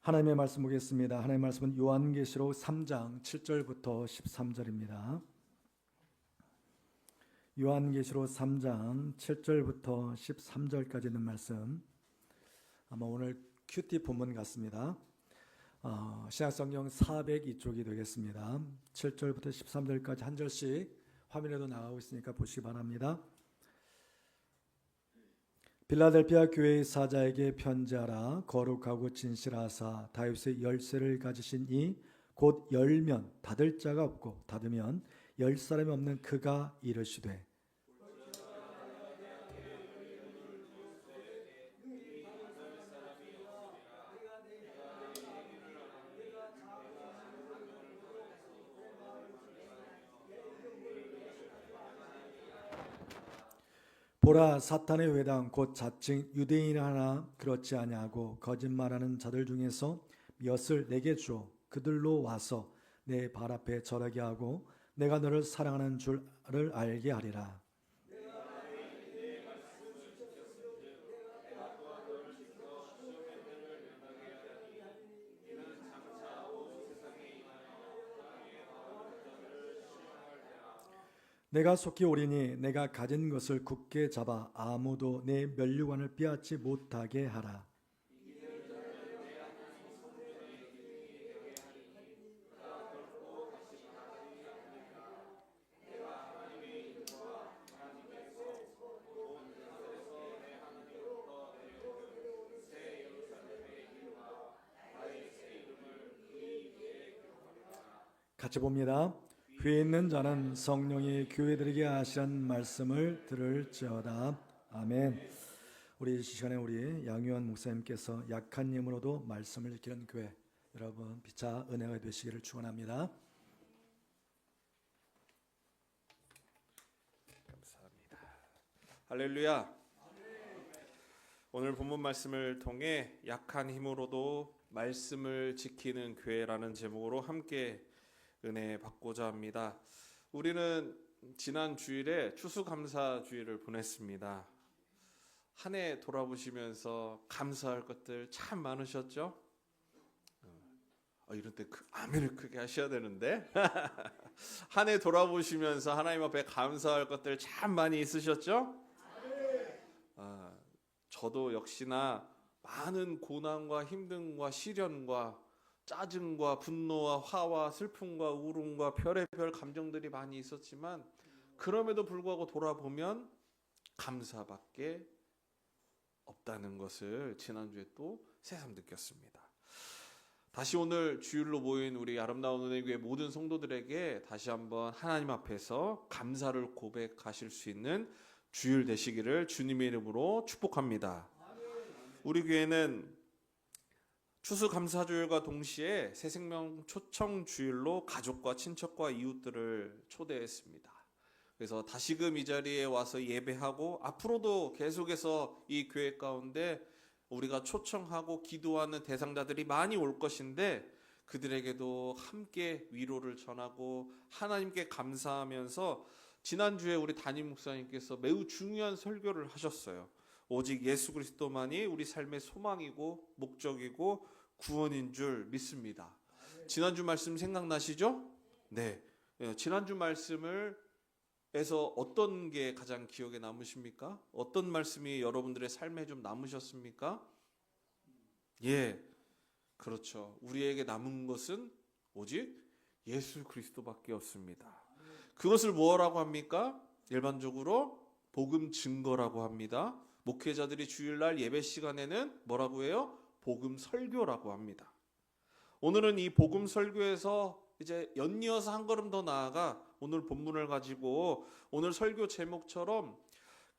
하나님의 말씀 보겠습니다. 하나님의 말씀은 요한계시록 3장 7절부터 13절입니다. 요한계시록 3장 7절부터 13절까지 있는 말씀, 아마 오늘 큐티 본문 같습니다. 신약성경 402쪽이 되겠습니다. 7절부터 13절까지 한 절씩 화면에도 나가고 있으니까 보시기 바랍니다. 빌라델피아 교회의 사자에게 편지하라. 거룩하고 진실하사 다윗의 열쇠를 가지신 이 곧 열면 닫을 자가 없고 닫으면 열 사람이 없는 그가 이르시되, 보라, 사탄의 회당 곧 자칭 유대인 하나 그렇지 아니하고 거짓말하는 자들 중에서 몇을 내게 주어 그들로 와서 내 발 앞에 절하게 하고 내가 너를 사랑하는 줄을 알게 하리라. 내가 속히 오리니 내가 가진 것을 굳게 잡아 아무도 내 면류관을 빼앗지 못하게 하라. 같이 봅니다. 귀에 있는 자는 성령이 교회들에게 하시는 말씀을 들을지어다. 아멘. 우리 시간에 우리 양유한 목사님께서 약한 힘으로도 말씀을 지키는 교회, 여러분 피차 은혜가 되시기를 축원합니다. 감사합니다. 할렐루야. 오늘 본문 말씀을 통해 약한 힘으로도 말씀을 지키는 교회라는 제목으로 함께 은혜 받고자 합니다. 우리는 지난 주일에 추수감사 주일을 보냈습니다. 한 해 돌아보시면서 감사할 것들 참 많으셨죠? 이런 때 아멘을 크게 하셔야 되는데 한 해 돌아보시면서 하나님 앞에 감사할 것들 참 많이 있으셨죠? 저도 역시나 많은 고난과 힘듦과 시련과 짜증과 분노와 화와 슬픔과 울음과 별의별 감정들이 많이 있었지만 그럼에도 불구하고 돌아보면 감사밖에 없다는 것을 지난주에 또 새삼 느꼈습니다. 다시 오늘 주일로 모인 우리 아름다운 은혜교회 모든 성도들에게 다시 한번 하나님 앞에서 감사를 고백하실 수 있는 주일 되시기를 주님의 이름으로 축복합니다. 우리 교회는 추수감사주일과 동시에 새생명 초청주일로 가족과 친척과 이웃들을 초대했습니다. 그래서 다시금 이 자리에 와서 예배하고 앞으로도 계속해서 이 교회 가운데 우리가 초청하고 기도하는 대상자들이 많이 올 것인데 그들에게도 함께 위로를 전하고 하나님께 감사하면서 지난주에 우리 담임 목사님께서 매우 중요한 설교를 하셨어요. 오직 예수 그리스도만이 우리 삶의 소망이고 목적이고 구원인 줄 믿습니다. 지난주 말씀 생각나시죠? 네. 지난주 말씀을 에서 어떤 게 가장 기억에 남으십니까? 어떤 말씀이 여러분들의 삶에 좀 남으셨습니까? 예, 그렇죠. 우리에게 남은 것은 오직 예수 그리스도밖에 없습니다. 그것을 뭐라고 합니까? 일반적으로 복음 증거라고 합니다. 목회자들이 주일날 예배 시간에는 뭐라고 해요? 복음 설교라고 합니다. 오늘은 이 복음 설교에서 이제 연이어서 한 걸음 더 나아가 오늘 본문을 가지고 오늘 설교 제목처럼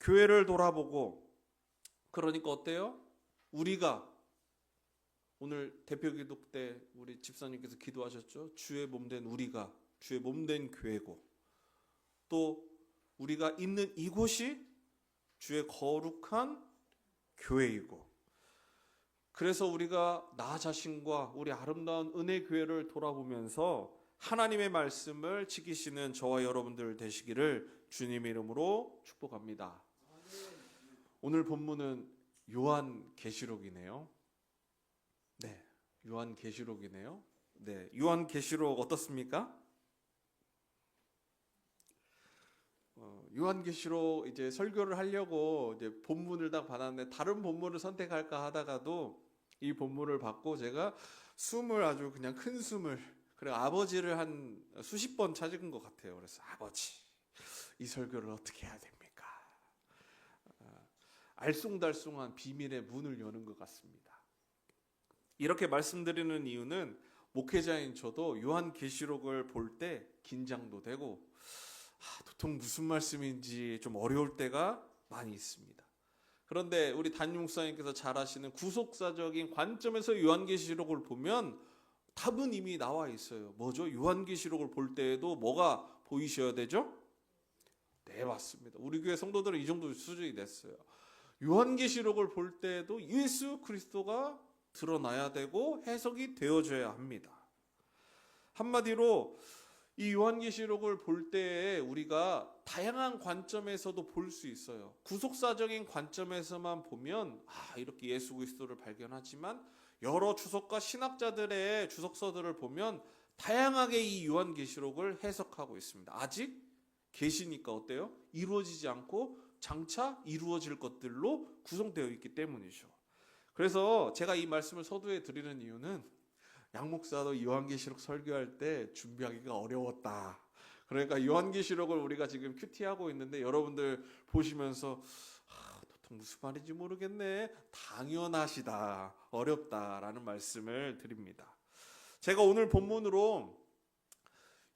교회를 돌아보고, 그러니까 어때요? 우리가 오늘 대표 기도 때 우리 집사님께서 기도하셨죠? 주의 몸된 우리가 주의 몸된 교회고, 또 우리가 있는 이곳이 주의 거룩한 교회이고, 그래서 우리가 나 자신과 우리 아름다운 은혜 교회를 돌아보면서 하나님의 말씀을 지키시는 저와 여러분들 되시기를 주님의 이름으로 축복합니다. 오늘 본문은 요한계시록이네요. 네, 요한계시록이네요. 네, 요한계시록 어떻습니까? 요한계시록 이제 설교를 하려고 이제 본문을 딱 받았는데 다른 본문을 선택할까 하다가도 이 본문을 받고 제가 숨을 아주 그냥 큰 숨을 그래 아버지를 한 수십 번 찾은 것 같아요. 그래서 아버지 이 설교를 어떻게 해야 됩니까? 알쏭달쏭한 비밀의 문을 여는 것 같습니다. 이렇게 말씀드리는 이유는 목회자인 저도 요한계시록을 볼 때 긴장도 되고 도통 무슨 말씀인지 좀 어려울 때가 많이 있습니다. 그런데 우리 담임 목사님께서 잘 아시는 구속사적인 관점에서 요한계시록을 보면 답은 이미 나와 있어요. 뭐죠? 요한계시록을 볼 때에도 뭐가 보이셔야 되죠? 네, 맞습니다. 우리 교회 성도들은 이 정도 수준이 됐어요. 요한계시록을 볼 때에도 예수 그리스도가 드러나야 되고 해석이 되어져야 합니다. 한마디로 이 요한계시록을 볼 때에 우리가 다양한 관점에서도 볼 수 있어요. 구속사적인 관점에서만 보면 이렇게 예수 그리스도를 발견하지만 여러 주석가 신학자들의 주석서들을 보면 다양하게 이 요한계시록을 해석하고 있습니다. 아직 계시니까 어때요? 이루어지지 않고 장차 이루어질 것들로 구성되어 있기 때문이죠. 그래서 제가 이 말씀을 서두에 드리는 이유는 양 목사도 요한계시록 설교할 때 준비하기가 어려웠다. 그러니까 요한계시록을 우리가 지금 큐티하고 있는데 여러분들 보시면서 도통 무슨 말인지 모르겠네. 당연하시다. 어렵다라는 말씀을 드립니다. 제가 오늘 본문으로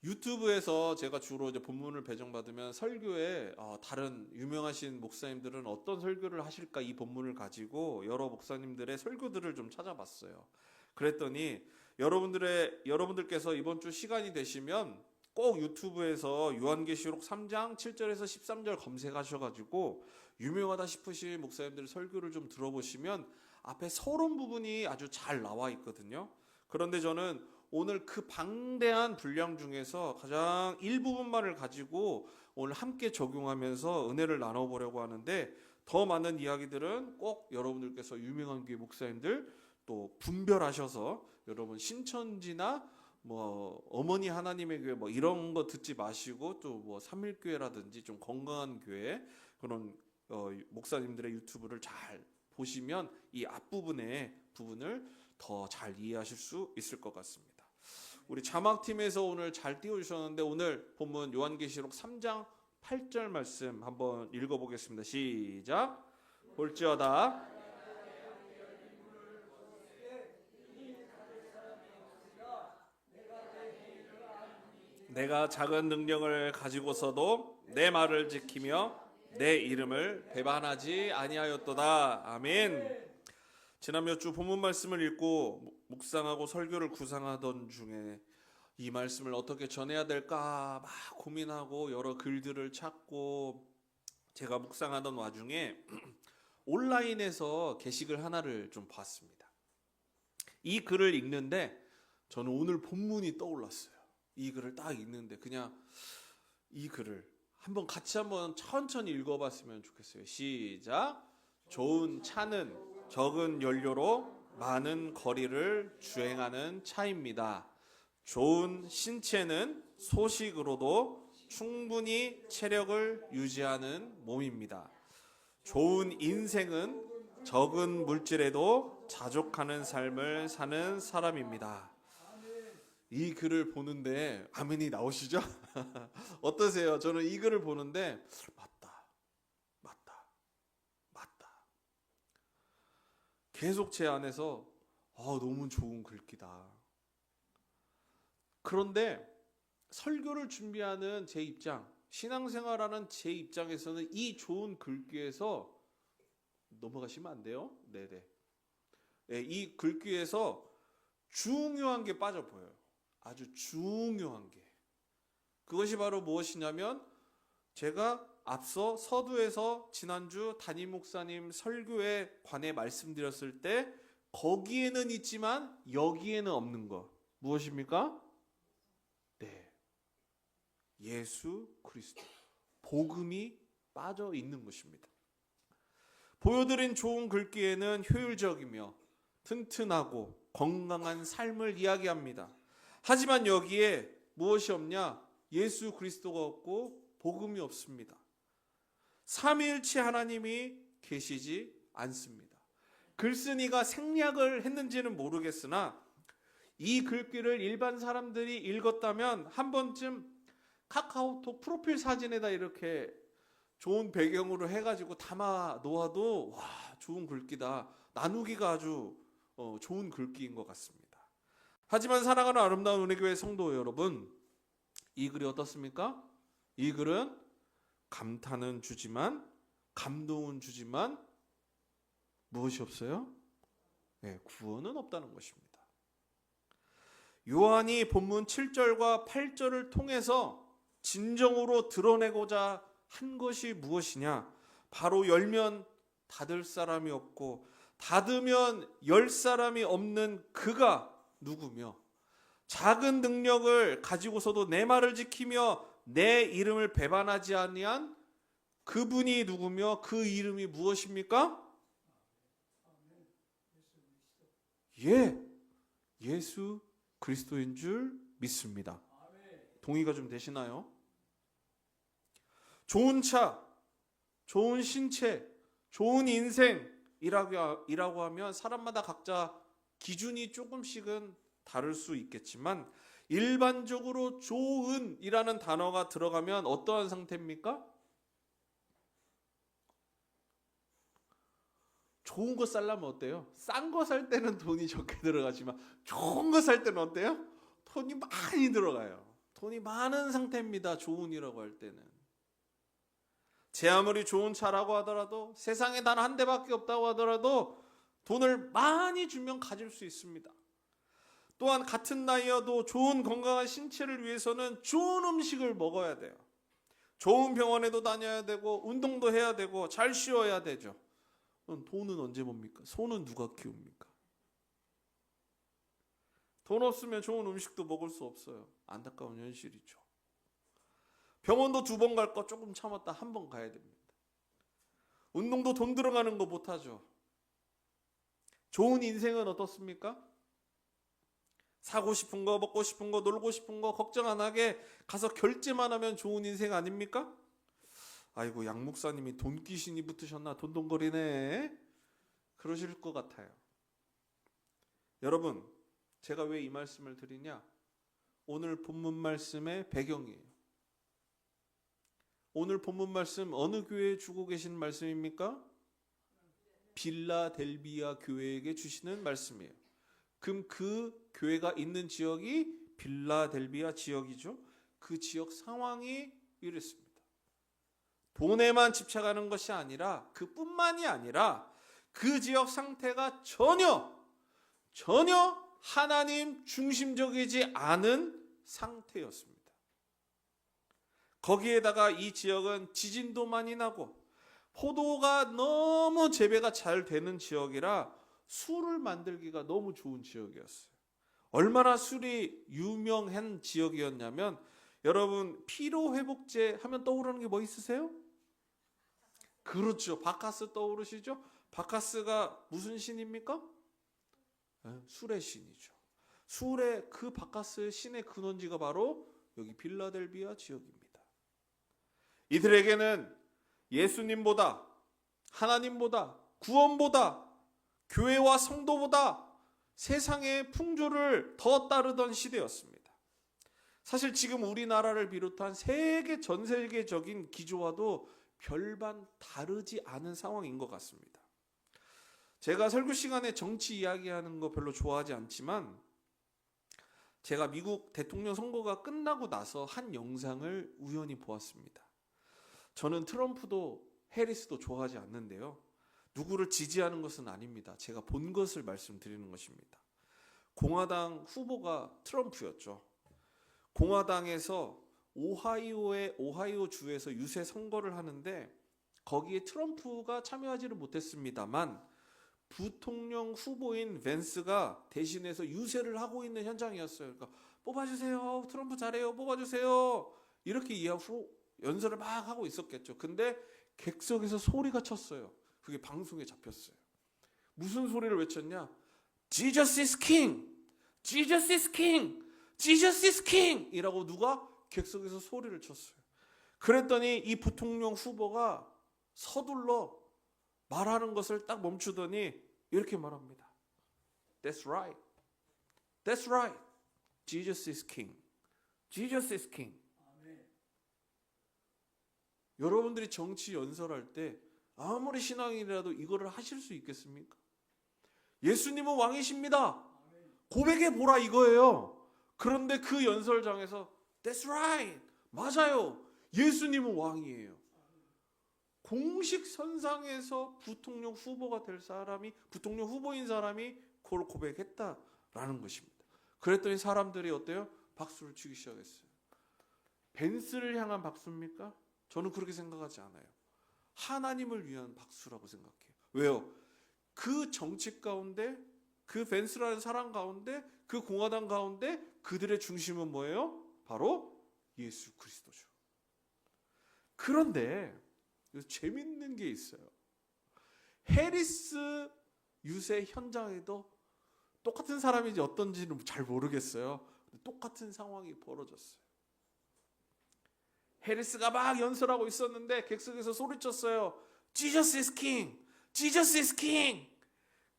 유튜브에서 제가 주로 이제 본문을 배정받으면 설교에 다른 유명하신 목사님들은 어떤 설교를 하실까 이 본문을 가지고 여러 목사님들의 설교들을 좀 찾아봤어요. 그랬더니 여러분들께서 이번 주 시간이 되시면 꼭 유튜브에서 요한계시록 3장 7절에서 13절 검색하셔가지고 유명하다 싶으신 목사님들 설교를 좀 들어보시면 앞에 서론 부분이 아주 잘 나와 있거든요. 그런데 저는 오늘 그 방대한 분량 중에서 가장 일부분만을 가지고 오늘 함께 적용하면서 은혜를 나눠보려고 하는데 더 많은 이야기들은 꼭 여러분들께서 유명한 교회 목사님들 또 분별하셔서 여러분 신천지나 어머니 하나님의 교회 이런 거 듣지 마시고 또 삼일교회라든지 좀 건강한 교회 그런 목사님들의 유튜브를 잘 보시면 이 앞부분의 부분을 더 잘 이해하실 수 있을 것 같습니다. 우리 자막팀에서 오늘 잘 띄워주셨는데 오늘 본문 요한계시록 3장 8절 말씀 한번 읽어보겠습니다. 시작. 볼지어다 내가 작은 능력을 가지고서도 내 말을 지키며 내 이름을 배반하지 아니하였도다. 아멘. 지난 몇 주 본문 말씀을 읽고 묵상하고 설교를 구상하던 중에 이 말씀을 어떻게 전해야 될까 막 고민하고 여러 글들을 찾고 제가 묵상하던 와중에 온라인에서 게시글 하나를 좀 봤습니다. 이 글을 읽는데 저는 오늘 본문이 떠올랐어요. 이 글을 딱 읽는데 그냥 이 글을 같이 한번 천천히 읽어봤으면 좋겠어요. 시작. 좋은 차는 적은 연료로 많은 거리를 주행하는 차입니다. 좋은 신체는 소식으로도 충분히 체력을 유지하는 몸입니다. 좋은 인생은 적은 물질에도 자족하는 삶을 사는 사람입니다. 이 글을 보는데 아멘이 나오시죠? 어떠세요? 저는 이 글을 보는데 맞다. 계속 제 안에서 너무 좋은 글귀다. 그런데 설교를 준비하는 제 입장, 신앙생활하는 제 입장에서는 이 좋은 글귀에서 넘어가시면 안 돼요. 네네. 네, 이 글귀에서 중요한 게 빠져 보여요. 아주 중요한 게. 그것이 바로 무엇이냐면 제가 앞서 서두에서 지난주 담임 목사님 설교에 관해 말씀드렸을 때 거기에는 있지만 여기에는 없는 것. 무엇입니까? 네. 예수 그리스도. 복음이 빠져 있는 것입니다. 보여드린 좋은 글귀에는 효율적이며 튼튼하고 건강한 삶을 이야기합니다. 하지만 여기에 무엇이 없냐? 예수 그리스도가 없고 복음이 없습니다. 삼위일체 하나님이 계시지 않습니다. 글쓴이가 생략을 했는지는 모르겠으나 이 글귀를 일반 사람들이 읽었다면 한 번쯤 카카오톡 프로필 사진에다 이렇게 좋은 배경으로 해가지고 담아 놓아도 와, 좋은 글귀다. 나누기가 아주 좋은 글귀인 것 같습니다. 하지만 사랑하는 아름다운 은혜교회 성도 여러분, 이 글이 어떻습니까? 이 글은 감탄은 주지만, 감동은 주지만 무엇이 없어요? 네, 구원은 없다는 것입니다. 요한이 본문 7절과 8절을 통해서 진정으로 드러내고자 한 것이 무엇이냐? 바로 열면 닫을 사람이 없고 닫으면 열 사람이 없는 그가 누구며, 작은 능력을 가지고서도 내 말을 지키며 내 이름을 배반하지 아니한 그분이 누구며 그 이름이 무엇입니까? 예수 그리스도인 줄 믿습니다. 동의가 좀 되시나요? 좋은 차, 좋은 신체, 좋은 인생이라고 하면 사람마다 각자 기준이 조금씩은 다를 수 있겠지만 일반적으로 좋은이라는 단어가 들어가면 어떠한 상태입니까? 좋은 거 살려면 어때요? 싼 거 살 때는 돈이 적게 들어가지만 좋은 거 살 때는 어때요? 돈이 많이 들어가요. 돈이 많은 상태입니다. 좋은이라고 할 때는. 제 아무리 좋은 차라고 하더라도, 세상에 단 한 대밖에 없다고 하더라도 돈을 많이 주면 가질 수 있습니다. 또한 같은 나이여도 좋은 건강한 신체를 위해서는 좋은 음식을 먹어야 돼요. 좋은 병원에도 다녀야 되고 운동도 해야 되고 잘 쉬어야 되죠. 돈은 언제 봅니까? 소는 누가 키웁니까? 돈 없으면 좋은 음식도 먹을 수 없어요. 안타까운 현실이죠. 병원도 2번 갈 거 조금 참았다 1번 가야 됩니다. 운동도 돈 들어가는 거 못하죠. 좋은 인생은 어떻습니까? 사고 싶은 거, 먹고 싶은 거, 놀고 싶은 거 걱정 안 하게 가서 결제만 하면 좋은 인생 아닙니까? 아이고, 양 목사님이 돈 귀신이 붙으셨나? 돈돈거리네. 그러실 것 같아요. 여러분, 제가 왜 이 말씀을 드리냐? 오늘 본문 말씀의 배경이에요. 오늘 본문 말씀 어느 교회에 주고 계신 말씀입니까? 빌라델비아 교회에게 주시는 말씀이에요. 그럼 그 교회가 있는 지역이 빌라델비아 지역이죠. 그 지역 상황이 이랬습니다. 돈에만 집착하는 것이 아니라, 그뿐만이 아니라 그 지역 상태가 전혀 하나님 중심적이지 않은 상태였습니다. 거기에다가 이 지역은 지진도 많이 나고 포도가 너무 재배가 잘 되는 지역이라 술을 만들기가 너무 좋은 지역이었어요. 얼마나 술이 유명한 지역이었냐면, 여러분 피로회복제 하면 떠오르는 게 뭐 있으세요? 그렇죠. 바카스 떠오르시죠? 바카스가 무슨 신입니까? 술의 신이죠. 술의 그 바카스의 신의 근원지가 바로 여기 빌라델비아 지역입니다. 이들에게는 예수님보다, 하나님보다, 구원보다, 교회와 성도보다 세상의 풍조를 더 따르던 시대였습니다. 사실 지금 우리나라를 비롯한 세계 전 세계적인 기조와도 별반 다르지 않은 상황인 것 같습니다. 제가 설교 시간에 정치 이야기하는 거 별로 좋아하지 않지만, 제가 미국 대통령 선거가 끝나고 나서 한 영상을 우연히 보았습니다. 저는 트럼프도 해리스도 좋아하지 않는데요. 누구를 지지하는 것은 아닙니다. 제가 본 것을 말씀드리는 것입니다. 공화당 후보가 트럼프였죠. 공화당에서 오하이오 주에서 유세 선거를 하는데 거기에 트럼프가 참여하지를 못했습니다만 부통령 후보인 벤스가 대신해서 유세를 하고 있는 현장이었어요. 그러니까 뽑아주세요. 트럼프 잘해요. 뽑아주세요. 이렇게 이후 연설을 막 하고 있었겠죠. 근데 객석에서 소리가 쳤어요. 그게 방송에 잡혔어요. 무슨 소리를 외쳤냐? Jesus is king, Jesus is king, Jesus is king 이라고 누가 객석에서 소리를 쳤어요. 그랬더니 이 부통령 후보가 서둘러 말하는 것을 딱 멈추더니 이렇게 말합니다. That's right. That's right. Jesus is king. Jesus is king. 여러분들이 정치 연설할 때 아무리 신앙인이라도 이거를 하실 수 있겠습니까? 예수님은 왕이십니다. 고백해 보라 이거예요. 그런데 그 연설장에서 That's right. 맞아요. 예수님은 왕이에요. 공식 선상에서 부통령 후보가 될 사람이, 부통령 후보인 사람이 그걸 고백했다라는 것입니다. 그랬더니 사람들이 어때요? 박수를 치기 시작했어요. 벤스를 향한 박수입니까? 저는 그렇게 생각하지 않아요. 하나님을 위한 박수라고 생각해요. 왜요? 그 정치 가운데, 그 벤스라는 사람 가운데, 그 공화당 가운데 그들의 중심은 뭐예요? 바로 예수 그리스도죠. 그런데 재밌는 게 있어요. 해리스 유세 현장에도 똑같은 사람인지 어떤지는 잘 모르겠어요. 똑같은 상황이 벌어졌어요. 해리스가 막 연설하고 있었는데 객석에서 소리쳤어요. Jesus is king! Jesus is king!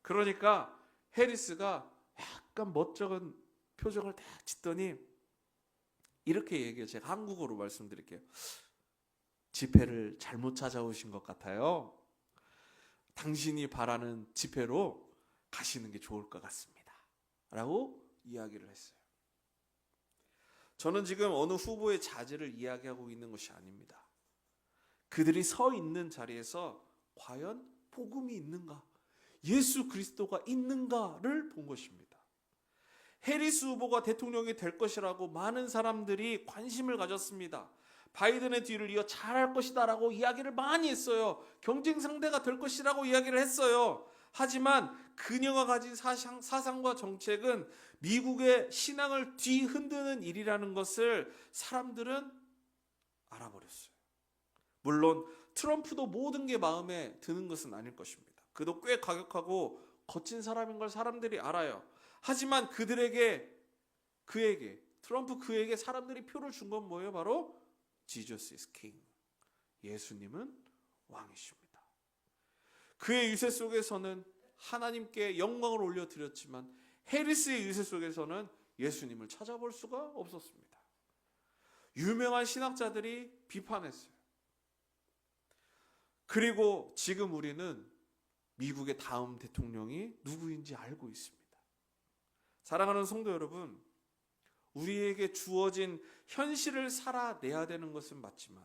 그러니까 해리스가 약간 멋쩍은 표정을 딱 짓더니 이렇게 얘기해요. 제가 한국어로 말씀드릴게요. 집회를 잘못 찾아오신 것 같아요. 당신이 바라는 집회로 가시는 게 좋을 것 같습니다. 라고 이야기를 했어요. 저는 지금 어느 후보의 자질을 이야기하고 있는 것이 아닙니다. 그들이 서 있는 자리에서 과연 복음이 있는가, 예수 그리스도가 있는가를 본 것입니다. 해리스 후보가 대통령이 될 것이라고 많은 사람들이 관심을 가졌습니다. 바이든의 뒤를 이어 잘할 것이다 라고 이야기를 많이 했어요. 경쟁 상대가 될 것이라고 이야기를 했어요. 하지만 그녀가 가진 사상과 정책은 미국의 신앙을 뒤흔드는 일이라는 것을 사람들은 알아버렸어요. 물론 트럼프도 모든 게 마음에 드는 것은 아닐 것입니다. 그도 꽤 과격하고 거친 사람인 걸 사람들이 알아요. 하지만 트럼프 그에게 사람들이 표를 준 건 뭐예요? 바로 Jesus is king. 예수님은 왕이십니다. 그의 유세 속에서는 하나님께 영광을 올려드렸지만 해리스의 유세 속에서는 예수님을 찾아볼 수가 없었습니다. 유명한 신학자들이 비판했어요. 그리고 지금 우리는 미국의 다음 대통령이 누구인지 알고 있습니다. 사랑하는 성도 여러분, 우리에게 주어진 현실을 살아내야 되는 것은 맞지만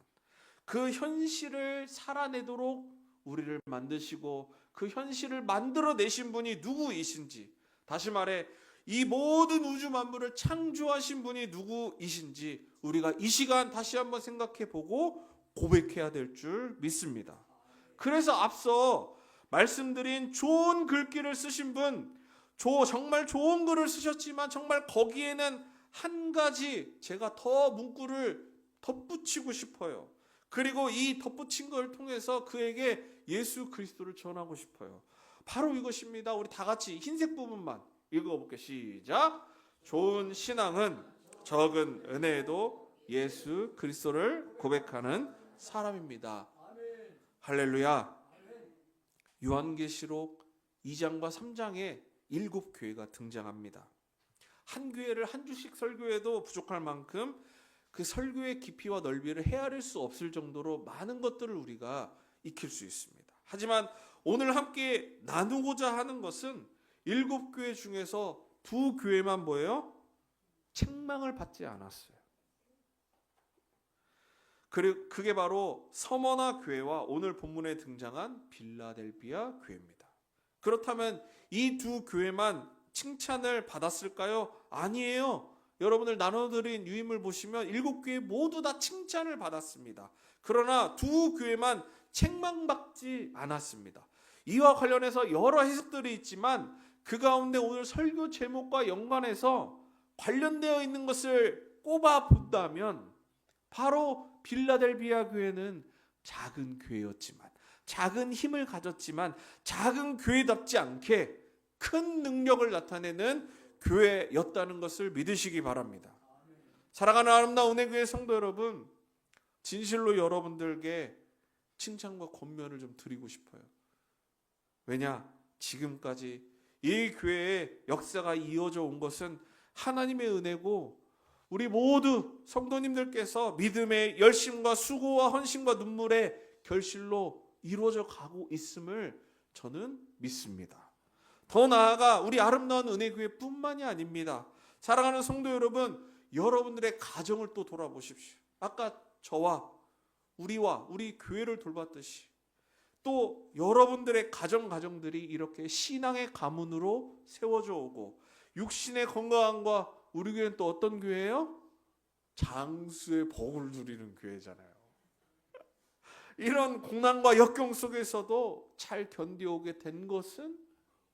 그 현실을 살아내도록 우리를 만드시고 그 현실을 만들어내신 분이 누구이신지, 다시 말해 이 모든 우주 만물을 창조하신 분이 누구이신지 우리가 이 시간 다시 한번 생각해보고 고백해야 될 줄 믿습니다. 그래서 앞서 말씀드린 좋은 글귀를 쓰신 분, 정말 좋은 글을 쓰셨지만 정말 거기에는 한 가지 제가 더 문구를 덧붙이고 싶어요. 그리고 이 덧붙인 걸 통해서 그에게 예수 그리스도를 전하고 싶어요. 바로 이것입니다. 우리 다 같이 흰색 부분만 읽어볼게요. 시작. 좋은 신앙은 적은 은혜에도 예수 그리스도를 고백하는 사람입니다. 할렐루야. 요한계시록 2장과 3장에 7교회가 등장합니다. 한 교회를 한 주씩 설교해도 부족할 만큼 그 설교의 깊이와 넓이를 헤아릴 수 없을 정도로 많은 것들을 우리가 익힐 수 있습니다. 하지만 오늘 함께 나누고자 하는 것은 7교회 중에서 2교회만 뭐예요? 책망을 받지 않았어요. 그리고 그게 바로 서머나 교회와 오늘 본문에 등장한 빌라델비아 교회입니다. 그렇다면 이 2교회만 칭찬을 받았을까요? 아니에요. 여러분들 나눠드린 유임을 보시면 7교회 모두 다 칭찬을 받았습니다. 그러나 2교회만 책망받지 않았습니다. 이와 관련해서 여러 해석들이 있지만 그 가운데 오늘 설교 제목과 연관해서 관련되어 있는 것을 꼽아 본다면 바로 빌라델비아 교회는 작은 교회였지만, 작은 힘을 가졌지만 작은 교회답지 않게 큰 능력을 나타내는 교회였다는 것을 믿으시기 바랍니다. 사랑하는 아름다운 은혜교회 성도 여러분, 진실로 여러분들께 칭찬과 권면을 좀 드리고 싶어요. 왜냐? 지금까지 이 교회의 역사가 이어져 온 것은 하나님의 은혜고, 우리 모두 성도님들께서 믿음의 열심과 수고와 헌신과 눈물의 결실로 이루어져 가고 있음을 저는 믿습니다. 더 나아가 우리 아름다운 은혜교회 뿐만이 아닙니다. 사랑하는 성도 여러분, 여러분들의 가정을 또 돌아보십시오. 아까 저와 우리 교회를 돌봤듯이 또 여러분들의 가정들이 이렇게 신앙의 가문으로 세워져 오고, 육신의 건강함과 우리 교회는 또 어떤 교회예요? 장수의 복을 누리는 교회잖아요. 이런 고난과 역경 속에서도 잘 견디오게 된 것은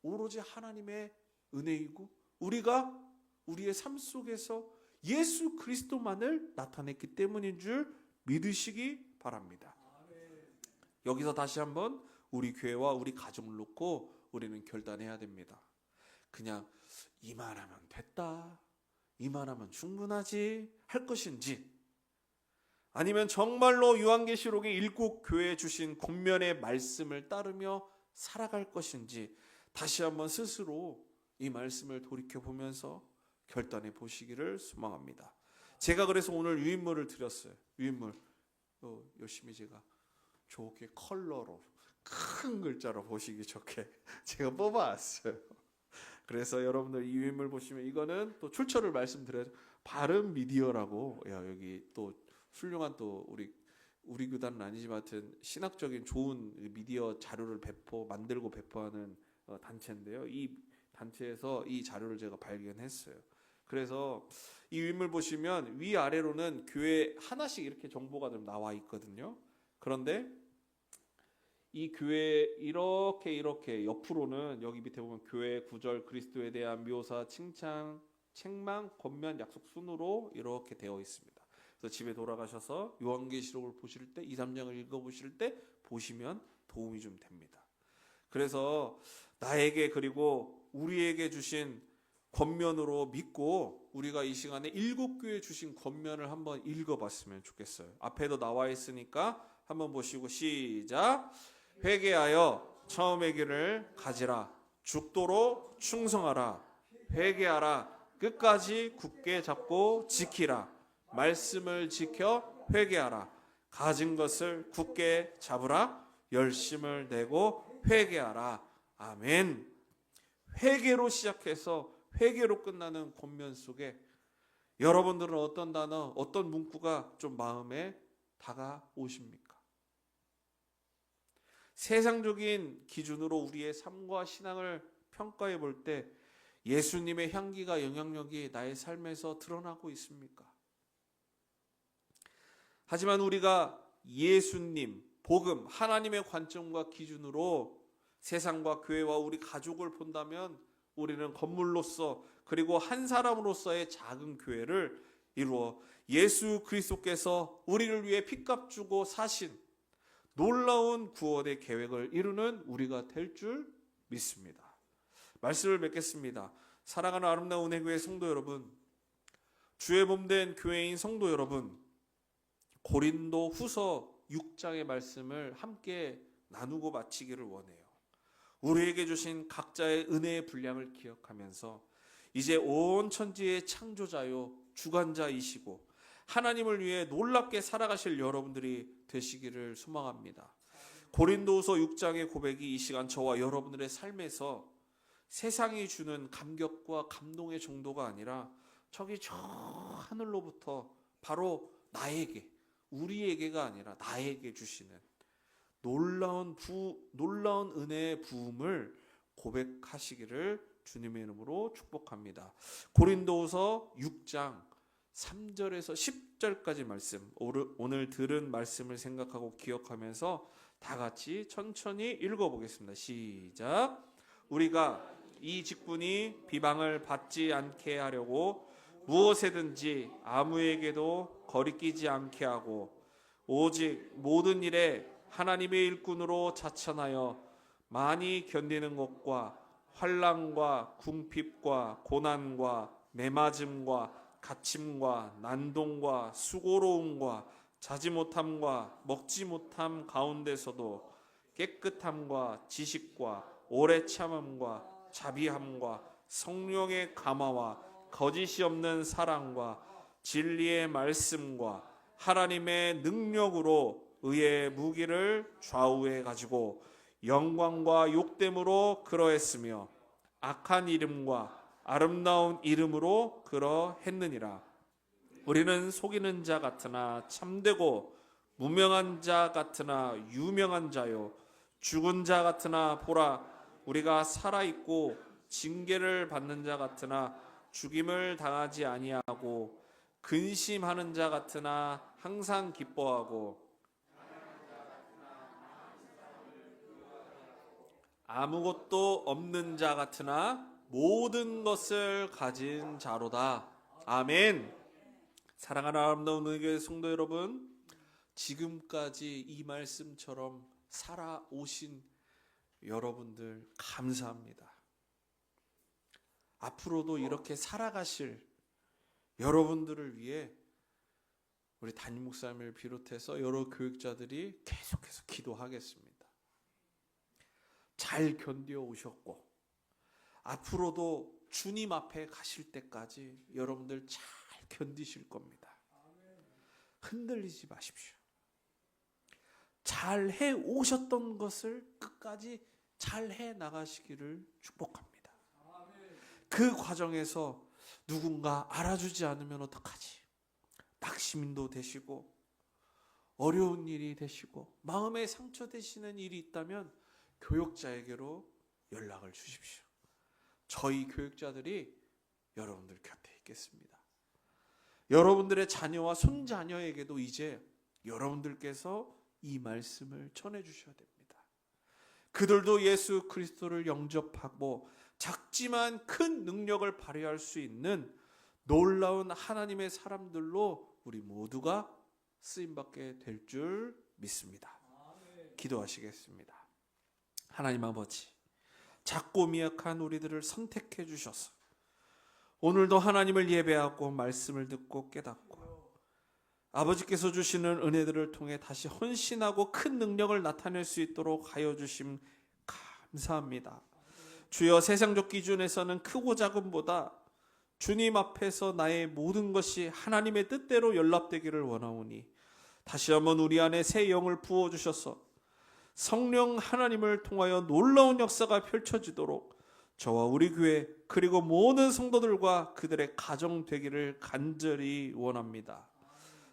오로지 하나님의 은혜이고, 우리가 우리의 삶 속에서 예수 그리스도만을 나타냈기 때문인 줄 믿으시기 바랍니다. 여기서 다시 한번 우리 교회와 우리 가정을 놓고 우리는 결단해야 됩니다. 그냥 이만하면 됐다, 이만하면 충분하지 할 것인지, 아니면 정말로 요한계시록의 7 교회에 주신 권면의 말씀을 따르며 살아갈 것인지, 다시 한번 스스로 이 말씀을 돌이켜보면서 결단해 보시기를 소망합니다. 제가 그래서 오늘 유인물을 드렸어요. 유인물 열심히 제가 좋게 컬러로 큰 글자로 보시기 좋게 제가 뽑아왔어요. 그래서 여러분들 이 유인물 보시면, 이거는 또 출처를 말씀드려요. 바른 미디어라고, 여기 또 훌륭한 또 우리 교단은 아니지만 하여튼 신학적인 좋은 미디어 자료를 만들고 배포하는 단체인데요. 이 단체에서 이 자료를 제가 발견했어요. 그래서 이 유인물 보시면 위아래로는 교회 하나씩 이렇게 정보가 좀 나와 있거든요. 그런데 이 교회 이렇게 옆으로는 여기 밑에 보면 교회 구절, 그리스도에 대한 묘사, 칭찬, 책망, 권면, 약속 순으로 이렇게 되어 있습니다. 그래서 집에 돌아가셔서 요한계시록을 보실 때, 2, 3장을 읽어보실 때 보시면 도움이 좀 됩니다. 그래서 나에게 그리고 우리에게 주신 권면으로 믿고 우리가 이 시간에 7교회 주신 권면을 한번 읽어봤으면 좋겠어요. 앞에도 나와 있으니까 한번 보시고 시작. 회개하여 처음의 길을 가지라. 죽도록 충성하라. 회개하라. 끝까지 굳게 잡고 지키라. 말씀을 지켜 회개하라. 가진 것을 굳게 잡으라. 열심을 내고 회개하라. 아멘. 회개로 시작해서 회개로 끝나는 권면 속에 여러분들은 어떤 단어, 어떤 문구가 좀 마음에 다가오십니까? 세상적인 기준으로 우리의 삶과 신앙을 평가해 볼 때 예수님의 향기가, 영향력이 나의 삶에서 드러나고 있습니까? 하지만 우리가 예수님, 복음, 하나님의 관점과 기준으로 세상과 교회와 우리 가족을 본다면 우리는 건물로서, 그리고 한 사람으로서의 작은 교회를 이루어 예수 그리스도께서 우리를 위해 피값 주고 사신 놀라운 구원의 계획을 이루는 우리가 될 줄 믿습니다. 말씀을 맺겠습니다. 사랑하는 아름다운 은혜교회 성도 여러분, 주의 몸된 교회인 성도 여러분, 고린도 후서 6장의 말씀을 함께 나누고 마치기를 원해요. 우리에게 주신 각자의 은혜의 분량을 기억하면서 이제 온 천지의 창조자요 주관자이시고 하나님을 위해 놀랍게 살아가실 여러분들이 되시기를 소망합니다. 고린도후서 6장의 고백이 이 시간 저와 여러분들의 삶에서 세상이 주는 감격과 감동의 정도가 아니라 저기 저 하늘로부터 바로 나에게, 우리에게가 아니라 나에게 주시는 놀라운 은혜의 부음을 고백하시기를 주님의 이름으로 축복합니다. 고린도후서 6장 3절에서 10절까지 말씀, 오늘 들은 말씀을 생각하고 기억하면서 다 같이 천천히 읽어보겠습니다. 시작. 우리가 이 직분이 비방을 받지 않게 하려고 무엇에든지 아무에게도 거리끼지 않게 하고 오직 모든 일에 하나님의 일꾼으로 자천하여 많이 견디는 것과 환난과 궁핍과 고난과 매맞음과 갇힘과 난동과 수고로움과 자지 못함과 먹지 못함 가운데서도 깨끗함과 지식과 오래 참음과 자비함과 성령의 감화와 거짓이 없는 사랑과 진리의 말씀과 하나님의 능력으로 의의 무기를 좌우해 가지고 영광과 욕됨으로 그러했으며 악한 이름과 아름다운 이름으로 그러했느니라. 우리는 속이는 자 같으나 참되고 무명한 자 같으나 유명한 자요 죽은 자 같으나 보라 우리가 살아있고 징계를 받는 자 같으나 죽임을 당하지 아니하고 근심하는 자 같으나 항상 기뻐하고 아무것도 없는 자 같으나 모든 것을 가진 자로다. 아멘. 사랑하는 아름다운 은혜교회 성도 여러분, 지금까지 이 말씀처럼 살아오신 여러분들 감사합니다. 앞으로도 이렇게 살아가실 여러분들을 위해 우리 담임 목사님을 비롯해서 여러 교육자들이 계속해서 기도하겠습니다. 잘 견뎌 오셨고 앞으로도 주님 앞에 가실 때까지 여러분들 잘 견디실 겁니다. 흔들리지 마십시오. 잘 해 오셨던 것을 끝까지 잘 해 나가시기를 축복합니다. 그 과정에서 누군가 알아주지 않으면 어떡하지? 낙심도 되시고 어려운 일이 되시고 마음에 상처 되시는 일이 있다면 교육자에게로 연락을 주십시오. 저희 교육자들이 여러분들 곁에 있겠습니다. 여러분들의 자녀와 손자녀에게도 이제 여러분들께서 이 말씀을 전해주셔야 됩니다. 그들도 예수 그리스도를 영접하고 작지만 큰 능력을 발휘할 수 있는 놀라운 하나님의 사람들로 우리 모두가 쓰임받게 될 줄 믿습니다. 기도하시겠습니다. 하나님 아버지, 작고 미약한 우리들을 선택해 주셔서 오늘도 하나님을 예배하고 말씀을 듣고 깨닫고 아버지께서 주시는 은혜들을 통해 다시 헌신하고 큰 능력을 나타낼 수 있도록 하여 주심 감사합니다. 주여, 세상적 기준에서는 크고 작음보다 주님 앞에서 나의 모든 것이 하나님의 뜻대로 연락되기를 원하오니 다시 한번 우리 안에 새 영을 부어주셔서 성령 하나님을 통하여 놀라운 역사가 펼쳐지도록 저와 우리 교회 그리고 모든 성도들과 그들의 가정 되기를 간절히 원합니다.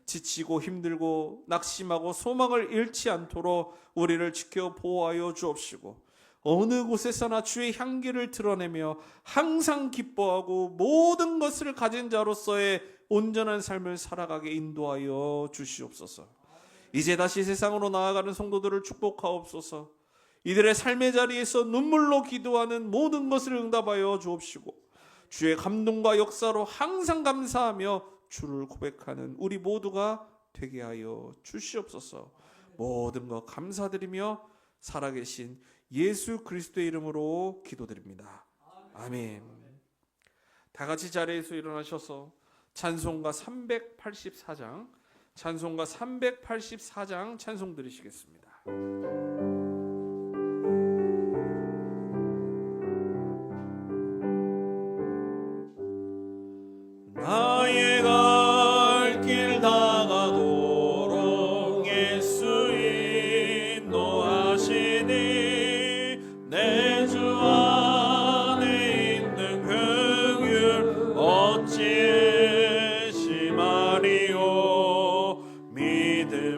지치고 힘들고 낙심하고 소망을 잃지 않도록 우리를 지켜 보호하여 주옵시고 어느 곳에서나 주의 향기를 드러내며 항상 기뻐하고 모든 것을 가진 자로서의 온전한 삶을 살아가게 인도하여 주시옵소서. 이제 다시 세상으로 나아가는 성도들을 축복하옵소서. 이들의 삶의 자리에서 눈물로 기도하는 모든 것을 응답하여 주옵시고 주의 감동과 역사로 항상 감사하며 주를 고백하는 우리 모두가 되게 하여 주시옵소서. 모든 것 감사드리며 살아계신 예수 그리스도의 이름으로 기도드립니다. 아멘. 다 같이 자리에서 일어나셔서 찬송가 384장 찬송 드리시겠습니다. 나의 갈 길 다가도록 예수 인도하시니 내 주 안에 있는 긍휼 어찌 심하리요. 믿음으로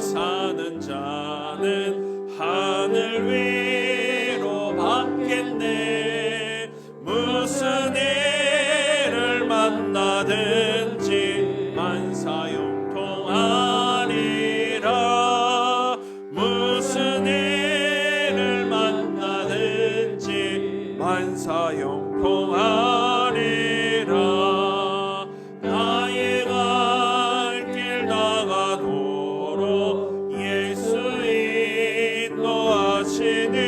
사는 자는 하늘 위로 받겠네. 무슨 일을 만나든지 만사형통하리라. 무슨 일을 만나든지 만사형통하리라. 나의 갈 길 다가도록 예수 인도하시니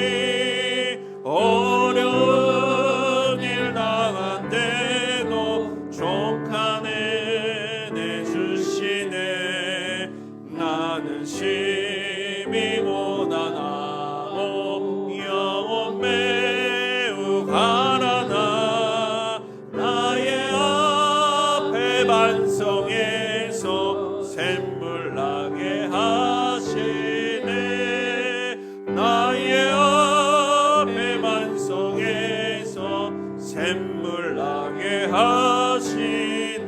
샘물 나게 하시네.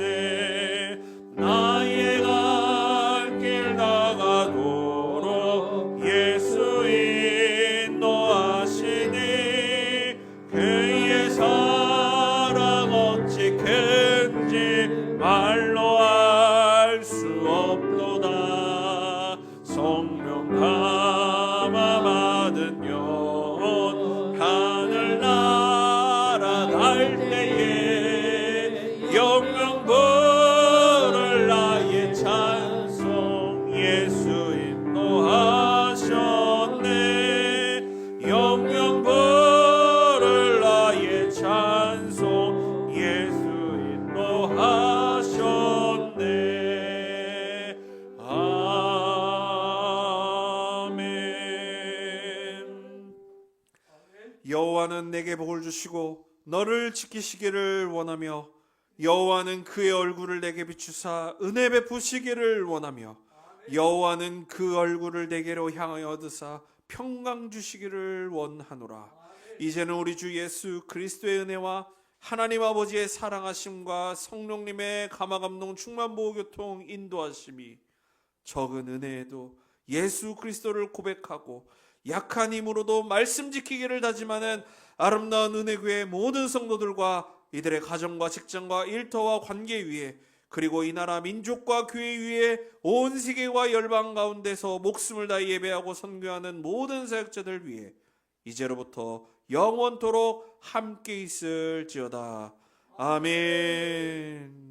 나의 갈 길 나가도록 예수 인도하시니 그의 사랑 어찌 큰지 말로 알 수 없도다. 성령 감화 받은 영혼 하늘 날아갈 때에 영영 부를 나의 찬송 예수 인도하셨네. 영영 부를 나의 찬송 예수 인도하셨네. 아멘. 여호와는 내게 복을 주시고 너를 지키시기를 원하며 여호와는 그의 얼굴을 내게 비추사 은혜 베푸시기를 원하며 여호와는 그 얼굴을 내게로 향하여 얻으사 평강 주시기를 원하노라. 이제는 우리 주 예수 그리스도의 은혜와 하나님 아버지의 사랑하심과 성령님의 감화감동 충만 보호 교통 인도하심이 적은 은혜에도 예수 그리스도를 고백하고 약한 힘으로도 말씀 지키기를 다짐하는 아름다운 은혜교회 모든 성도들과 이들의 가정과 직장과 일터와 관계 위에 그리고 이 나라 민족과 교회 위에 온 세계와 열방 가운데서 목숨을 다해 예배하고 선교하는 모든 사역자들 위해 이제로부터 영원토록 함께 있을지어다. 아멘.